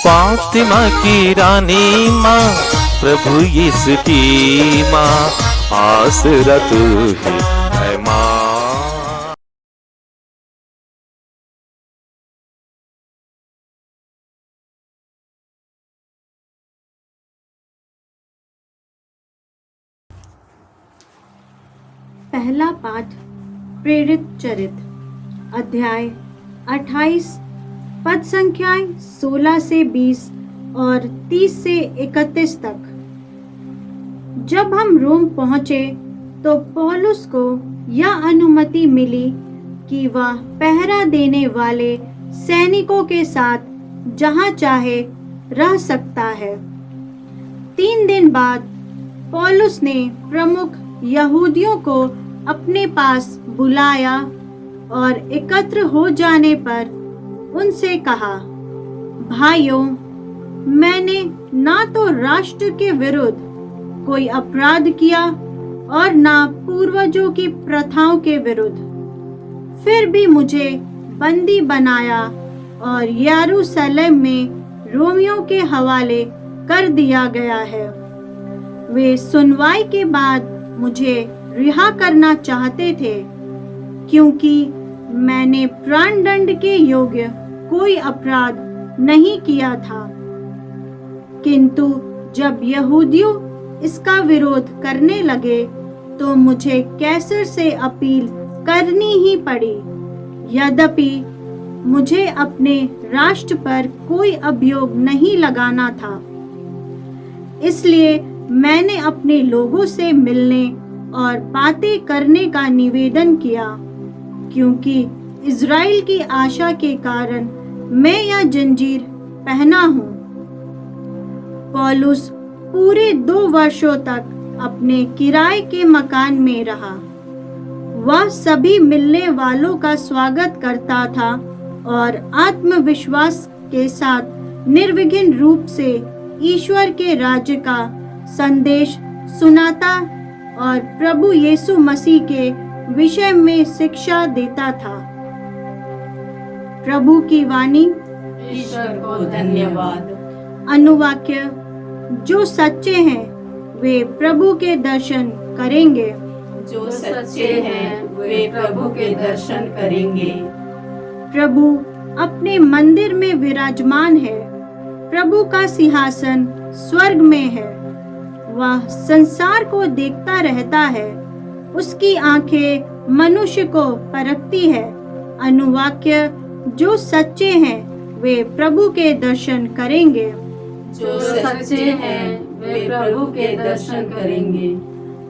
फातिमा की रानी माँ, प्रभु यीशु की माँ, आसरा तू ही है माँ। पहला पाठ प्रेरित चरित्र, अध्याय 28, पद संख्याएं 16 से 20 और 30 से 31 तक। जब हम रोम पहुंचे तो पौलुस को यह अनुमति मिली कि वह पहरा देने वाले सैनिकों के साथ जहां चाहे रह सकता है। 3 दिन बाद पौलुस ने प्रमुख यहूदियों को अपने पास बुलाया और एकत्र हो जाने पर उनसे कहा, भाइयों, मैंने ना तो राष्ट्र के विरुद्ध कोई अपराध किया और ना पूर्वजों की प्रथाओं के विरुद्ध। फिर भी मुझे बंदी बनाया और यरूशलेम में रोमियों के हवाले कर दिया गया है। वे सुनवाई के बाद मुझे रिहा करना चाहते थे, क्योंकि मैंने प्राणदंड के योग्य कोई अपराध नहीं किया था। किंतु जब यहूदियों इसका विरोध करने लगे तो मुझे कैसर से अपील करनी ही पड़ी। यद्यपि मुझे अपने राष्ट्र पर कोई अभियोग नहीं लगाना था, इसलिए मैंने अपने लोगों से मिलने और बातें करने का निवेदन किया, क्योंकि इज़राइल की आशा के कारण मैं यह जंजीर पहना हूँ। पौलुस पूरे 2 वर्षों तक अपने किराए के मकान में रहा। वह सभी मिलने वालों का स्वागत करता था और आत्मविश्वास के साथ निर्विघ्न रूप से ईश्वर के राज्य का संदेश सुनाता और प्रभु यीशु मसीह के विषय में शिक्षा देता था। प्रभु की वाणी। ईश्वर को धन्यवाद। अनुवाक्य, जो सच्चे हैं वे प्रभु के दर्शन करेंगे। जो सच्चे हैं वे प्रभु के दर्शन करेंगे। प्रभु अपने मंदिर में विराजमान है। प्रभु का सिंहासन स्वर्ग में है। वह संसार को देखता रहता है। उसकी आंखें मनुष्य को परखती है। अनुवाक्य, जो सच्चे हैं वे प्रभु के दर्शन करेंगे। जो सच्चे हैं वे प्रभु के दर्शन करेंगे।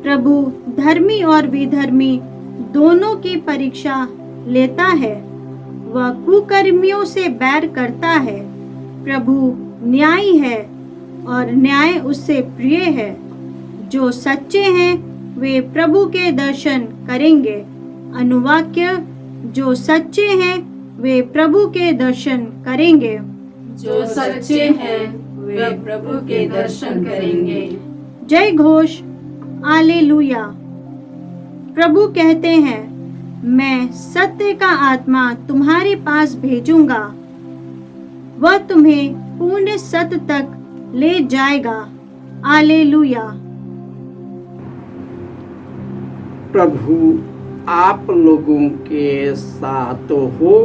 प्रभु धर्मी और विधर्मी दोनों की परीक्षा लेता है। वह कुकर्मियों से बैर करता है। प्रभु न्यायी है और न्याय उससे प्रिय है। जो सच्चे हैं वे प्रभु के दर्शन करेंगे। अनुवाक्य, जो सच्चे हैं वे प्रभु के दर्शन करेंगे। जो सच्चे हैं वे प्रभु के दर्शन करेंगे। जय घोष, हालेलुया। प्रभु कहते हैं, मैं सत्य का आत्मा तुम्हारे पास भेजूंगा। वह तुम्हें पूर्ण सत्य तक ले जाएगा। हालेलुया। प्रभु आप लोगों के साथ हो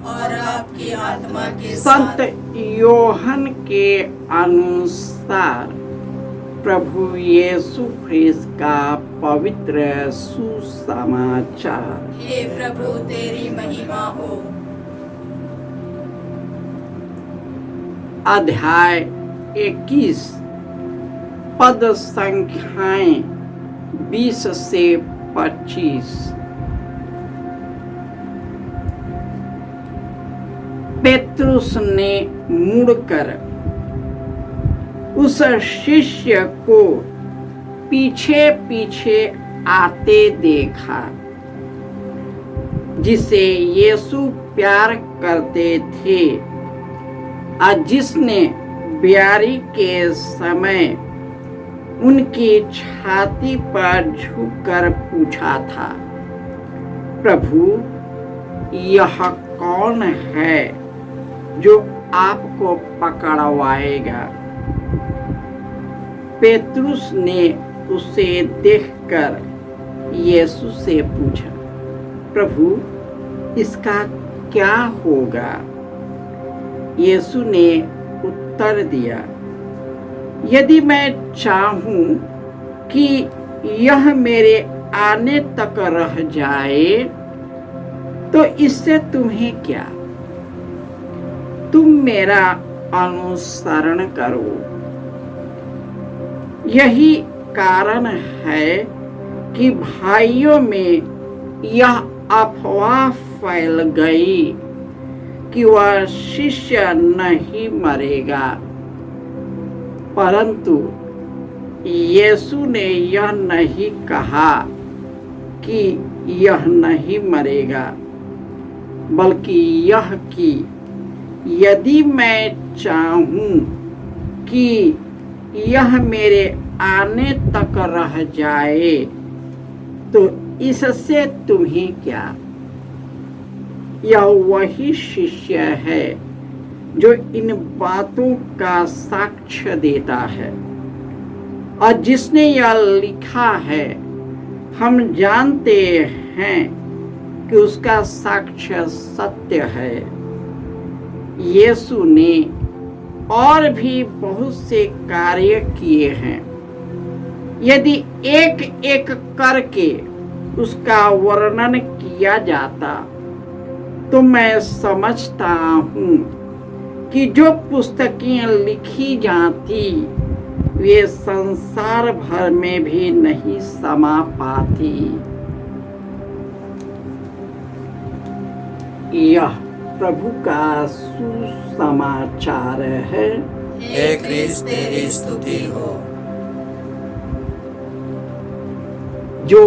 और आपकी आत्मा के संत योहन के अनुसार प्रभु यीशु ख्रिस्त का पवित्र सुसमाचार। हे प्रभु तेरी महिमा हो। अध्याय 21, पद संख्याएं 20 से 25। पेत्रुस ने मुड़कर उस शिष्य को पीछे पीछे आते देखा जिसे यीशु प्यार करते थे और जिसने ब्यारी के समय उनकी छाती पर झुककर पूछा था, प्रभु यह कौन है जो आपको पकड़वाएगा। पेतरुस ने उसे देखकर यीशु से पूछा, प्रभु इसका क्या होगा? यीशु ने उत्तर दिया, यदि मैं चाहूं कि यह मेरे आने तक रह जाए तो इससे तुम्हें क्या? तुम मेरा अनुसरण करो। यही कारण है कि भाइयों में यह अफवाह फैल गई कि वह शिष्य नहीं मरेगा, परंतु यीशु ने यह नहीं कहा कि यह नहीं मरेगा, बल्कि यह कि यदि मैं चाहूं कि यह मेरे आने तक रह जाए तो इससे तुम्हें क्या? यह वही शिष्य है जो इन बातों का साक्ष्य देता है, और जिसने यह लिखा है हम जानते हैं कि उसका साक्ष्य सत्य है। यीशु ने और भी बहुत से कार्य किए हैं। यदि एक एक करके उसका वर्णन किया जाता तो मैं समझता हूँ कि जो पुस्तकें लिखी जाती वे संसार भर में भी नहीं समा पाती। यह प्रभु का सुसमाचार है। हे क्रिस्त तेरी स्तुति हो। जो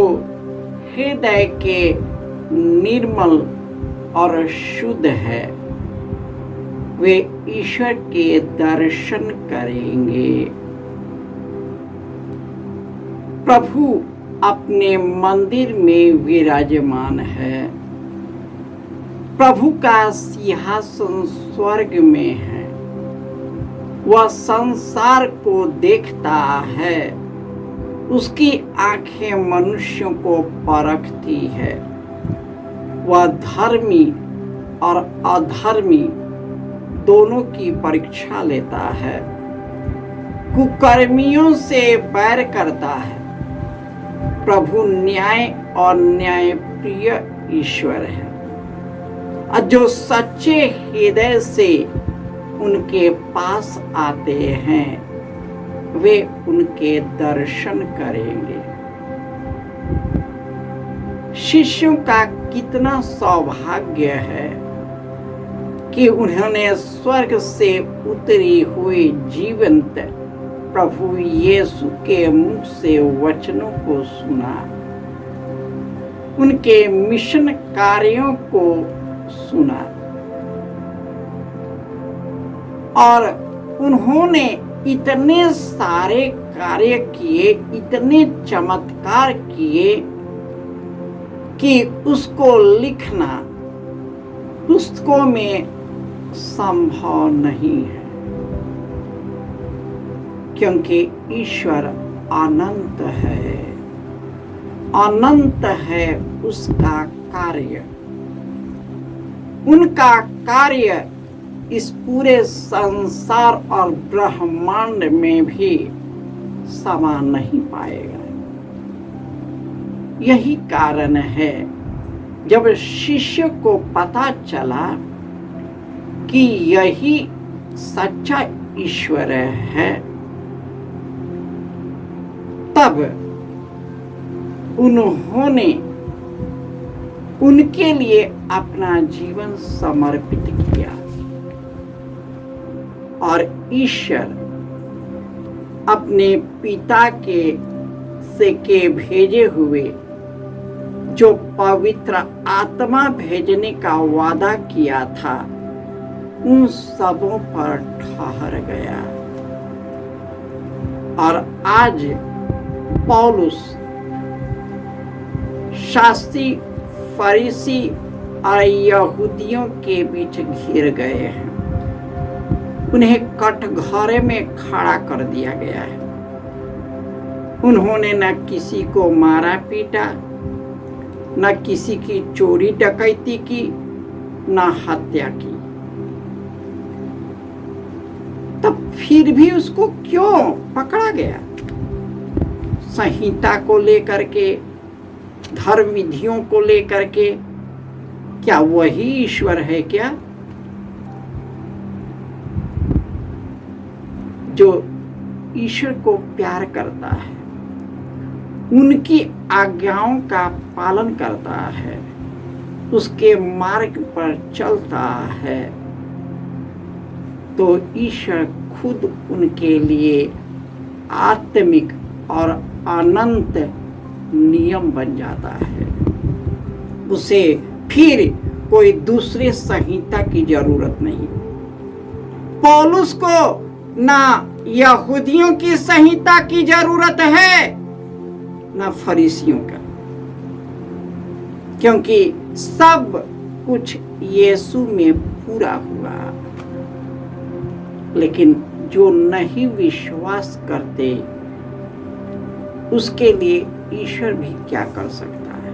हृदय के निर्मल और शुद्ध है वे ईश्वर के दर्शन करेंगे। प्रभु अपने मंदिर में विराजमान है। प्रभु का सिंहासन स्वर्ग में है। वह संसार को देखता है। उसकी आंखें मनुष्यों को परखती है। वह धर्मी और अधर्मी दोनों की परीक्षा लेता है। कुकर्मियों से बैर करता है। प्रभु न्याय और न्यायप्रिय ईश्वर है, और जो सच्चे हृदय से उनके पास आते हैं वे उनके दर्शन करेंगे। शिष्यों का कितना सौभाग्य है कि उन्होंने स्वर्ग से उतरी हुई जीवंत प्रभु यीशु के मुख से वचनों को सुना, उनके मिशन कार्यों को सुना, और उन्होंने इतने सारे कार्य किए, इतने चमत्कार किए कि उसको लिखना पुस्तकों में संभव नहीं है, क्योंकि ईश्वर अनंत है। अनंत है उसका कार्य। उनका कार्य इस पूरे संसार और ब्रह्मांड में भी समा नहीं पाएगा। यही कारण है जब शिष्य को पता चला कि यही सच्चा ईश्वर है, तब उन्होंने उनके लिए अपना जीवन समर्पित किया, और ईश्वर अपने पिता के भेजे हुए जो पवित्र आत्मा भेजने का वादा किया था उन सबों पर ठहर गया। और आज पौलुस शास्त्री, फरीसी और यहूदियों के बीच घिर गए हैं। उन्हें कटघरे में खड़ा कर दिया गया है। उन्होंने न किसी को मारा पीटा, न किसी की चोरी डकैती की, न हत्या की। तब फिर भी उसको क्यों पकड़ा गया? संहिता को लेकर के, धर्म विधियों को लेकर के, क्या वही ईश्वर है क्या? जो ईश्वर को प्यार करता है, उनकी आज्ञाओं का पालन करता है, उसके मार्ग पर चलता है, तो ईश्वर खुद उनके लिए आत्मिक और अनंत नियम बन जाता है। उसे फिर कोई दूसरी संहिता की जरूरत नहीं। पौलुस को ना यहूदियों की संहिता की जरूरत है, ना फरीसियों का, क्योंकि सब कुछ यीशु में पूरा हुआ। लेकिन जो नहीं विश्वास करते, उसके लिए ईश्वर भी क्या कर सकता है?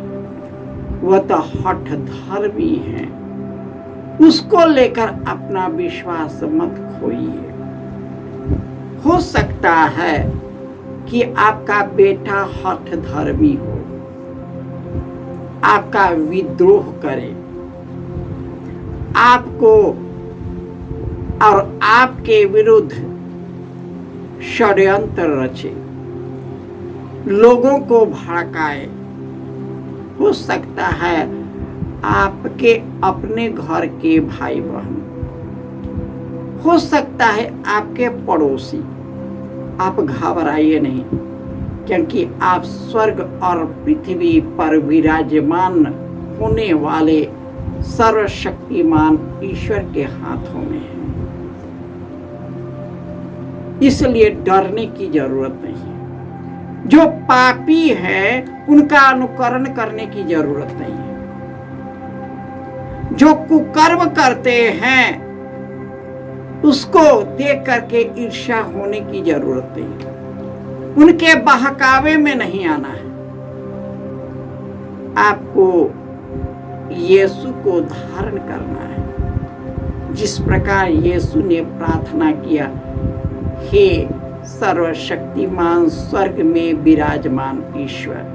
वह तो हठधर्मी है। उसको लेकर अपना विश्वास मत खोइए। हो सकता है कि आपका बेटा हठधर्मी हो, आपका विद्रोह करे, आपको और आपके विरुद्ध षड्यंत्र रचे, लोगों को भड़काए। हो सकता है आपके अपने घर के भाई बहन, हो सकता है आपके पड़ोसी। आप घबराइए नहीं, क्योंकि आप स्वर्ग और पृथ्वी पर विराजमान होने वाले सर्वशक्तिमान ईश्वर के हाथों में हैं। इसलिए डरने की जरूरत नहीं है। जो पापी है उनका अनुकरण करने की जरूरत नहीं है। जो कुकर्म करते हैं उसको देख करके ईर्ष्या होने की जरूरत नहीं है। उनके बहकावे में नहीं आना है। आपको यीशु को धारण करना है। जिस प्रकार यीशु ने प्रार्थना किया, हे सर्वशक्तिमान स्वर्ग में विराजमान ईश्वर,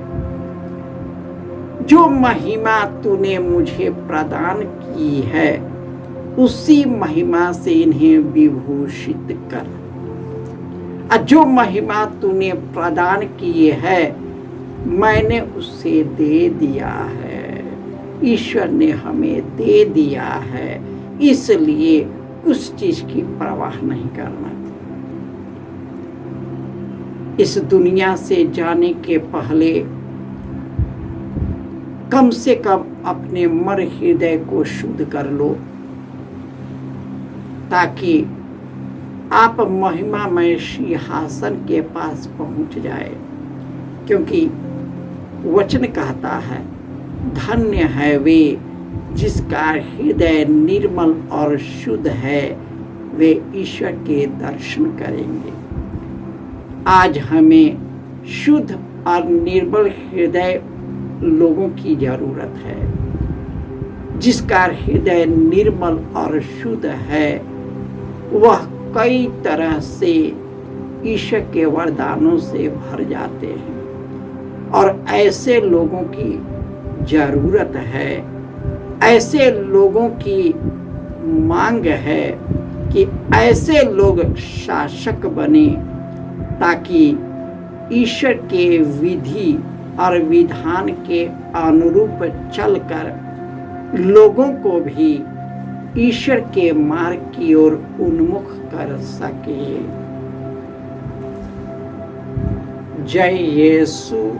जो महिमा तूने मुझे प्रदान की है, उसी महिमा से इन्हें विभूषित कर। और जो महिमा तूने प्रदान की है, मैंने उसे दे दिया है। ईश्वर ने हमें दे दिया है, इसलिए उस चीज की परवाह नहीं करना। इस दुनिया से जाने के पहले कम से कम अपने मर हृदय को शुद्ध कर लो, ताकि आप महिमामय सिंहासन के पास पहुंच जाए। क्योंकि वचन कहता है, धन्य है वे जिसका हृदय निर्मल और शुद्ध है, वे ईश्वर के दर्शन करेंगे। आज हमें शुद्ध और निर्मल हृदय लोगों की जरूरत है। जिसका हृदय निर्मल और शुद्ध है, वह कई तरह से ईश्वर के वरदानों से भर जाते हैं। और ऐसे लोगों की जरूरत है, ऐसे लोगों की मांग है कि ऐसे लोग शासक बने, ताकि ईश्वर के विधि और विधान के अनुरूप चलकर लोगों को भी ईश्वर के मार्ग की ओर उन्मुख कर सके। जय यीशु।